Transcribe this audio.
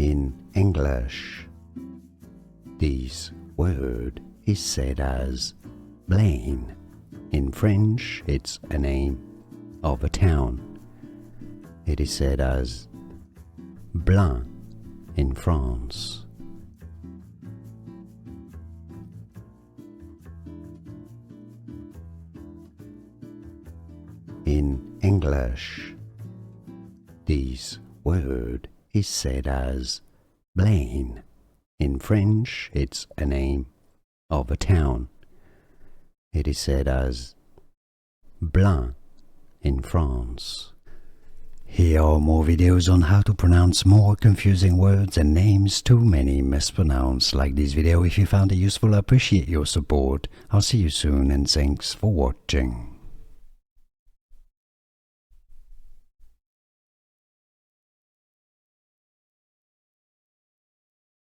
In English, this word is said as Blain. In French, it's a name of a town. It is said as Blain in France. In English, this word is said as Blain. In French, it's a name of a town. It is said as Blain in France. Here are more videos on how to pronounce more confusing words and names too many mispronounced. Like this video if you found it useful. I appreciate your support. I'll see you soon and thanks for watching.